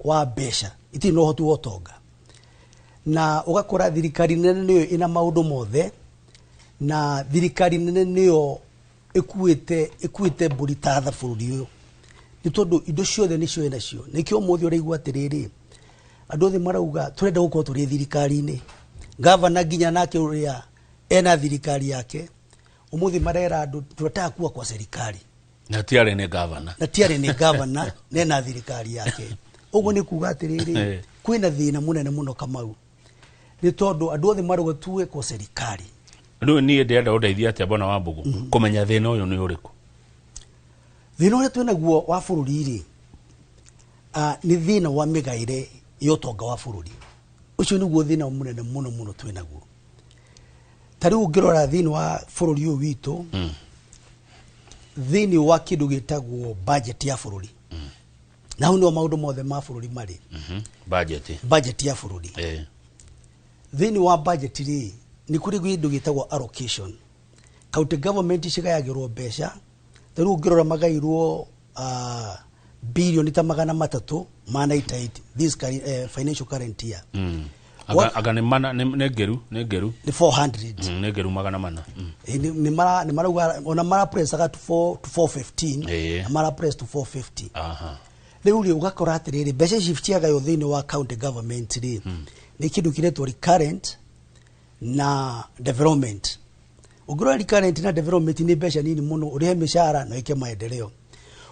wa besha iti no hotu otonga na ugakora thirikari nene niyo ina maundu mothe na thirikari nene niyo ekuite burithatha bururi uyu ni tondu indo ciothe nicio inacio nikio muthi uraigua atiriri andu othe marauga turenda gukorwo turi thirikari-ini gavana nginya nake uria ena thirikari yake umuthi marera andu tunataka kuwa kwa serikali na tiare ni gavana nena thirikari yake uguo ni kuga atiriri kwina thina munene muno Kamau ni tondu andu othe marauga tuwe kwa serikali riu ni ndenda udeithia atia bona Wambugu kumenya thina uyu ni uriku thina uria twina guo wa bururi ri ni thina wa migaire yotonga wa bururi ucio niguo thina munene muno twina guo tariu ngirora thina wa bururi uyu witu thini wa kindu gitagwo budget ya bururi na hau no maundu mothe ma bururi mari budget ya bururi thini wa budget ri ni kuri kindu gitagwo allocation county government cigayagirwo mbeca tariu ngirora magairwo bilioni ta 300 98 this financial current year aga ni mana negeru ni 400 negeru 400 ni mara ona mara press aga to 415 mara press to 450 riu ri ugakora atiriri mbeca ciftiaga yo thini wa county government ri ni kindu kiretwo recurrent na development ugura recurrent na development ni mbeca nini muno urihe mishara na ike maendeleo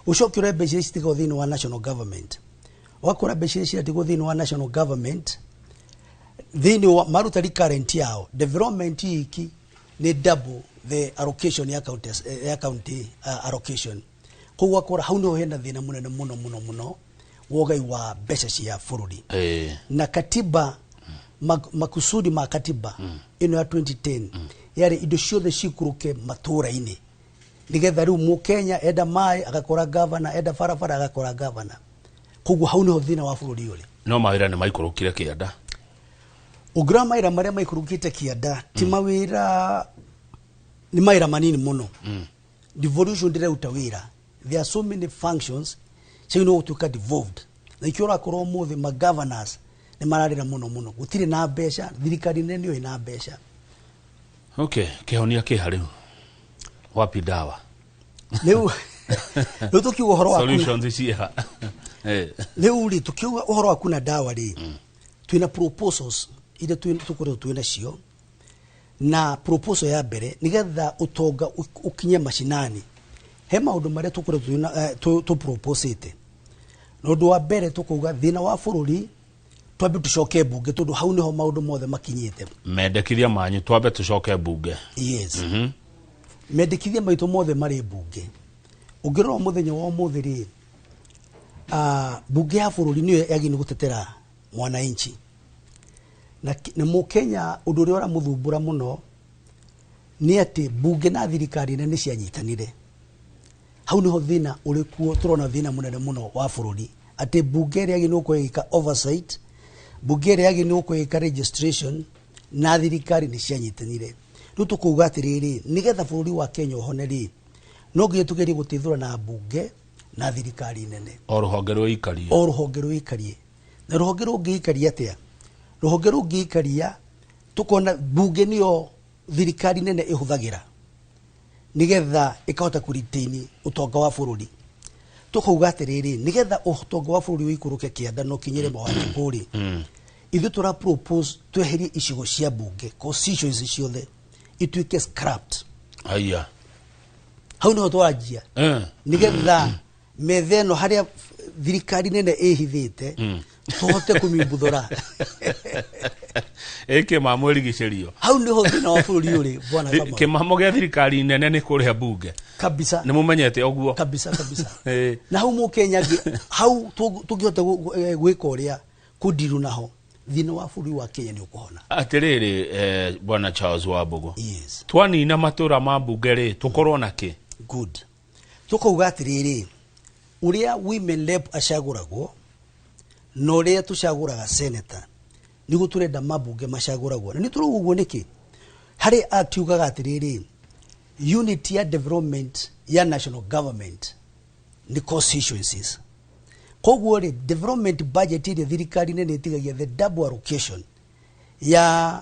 ucoki ure mbeca citigo thini wa national government wakora mbeca citigo thini wa national government thini wa maruta recurrent yao development iki ni double the allocation ya county allocation kuwa kora hau no henda thina munene muno wogai wa mbeca cia bururi na katiba makusudi ma katiba ino ya 2010 yari indo ciothe cikuruke matura-ini nigetha riu mukenya enda mai agakora governor enda farafara agakora governor kuguo hau niho thina wa bururi uri no mawira ni maikurukire kianda ugira mawira maria maikurukite kianda ti mawira ni mawira manini muno devolution direuta wira there are so many functions so you know to get devolved na ikiora korwo muthi ma governors ni mararira muno gutire na mbeca thirikari nene yo ina mbeca kihonia kihari wapi dawa leo tukiuga horo wa solutions cia leo ri tukiuga horo hakuna dawa ri twina proposals ile tukorwo twina cio na proposal ya mbere nigetha utonga ukinye mashinani he maundu maria tukorwo twina tu proposite no ndu wa mbere tukuga thina wa bururi twabe tucoke bunge tondu hau niho maundu mothe makinyite mendekithia manyu twabe tucoke bunge yes mendekithia maitu mothe mari bunge ungirora muthenya wa muthi ri bunge ya bururi niyo yagini gutetera mwananchi na mukenya undu uri ora muthumbura muno ni ati bunge na thirikari nene cianyitanire hau niho thina uri kuo turona thina munene muno wa bururi ati bunge ri yagini kuika oversight bunge ri yagini kuika registration na thirikari ni cianyitanire riu tukuga atiriri nigetha bururi wa Kenya uhoneri no ngiye tugeri gutithura na bunge na thirikari nene ruhonge rwikarie na ruhonge rungikaria atia ruhonge rungikaria tukona bunge niyo thirikari nene ihuthagira nigetha ikahota kuritain utonga wa bururi tukuga atiriri nigetha utonga wa bururi wikuruke kianda no kinyire mawati buri ithu tura propose tweherie icigo cia bunge constituencies ciothe ituike scrapped aya hau no twanjia nigetha metheno haria thirikari nene ihithite tuhote kumimbuthora mamwerigicerio hau niho thina wa bururi uri bwana kama kimamo gia thirikari nene ni kuria bunge kabisa ni mumenyete oguo kabisa na hau mukenya hau tungihota gwika uria kudiru naho thina wa bururi wa Kenya ni ukuhona atiriri bwana Charles Wambugu yes twanina matura ma bunge ri tukorwo naki good tukuga atiriri uria women rep acaguragwo no ria tucaguraga senator nigu turenda mabunge macaguragwo ni turuguo niki hari atiugaga atiriri unity ya development ya national government ni constituencies koguo ri development budget ile thirikari nene itigagia the double allocation ya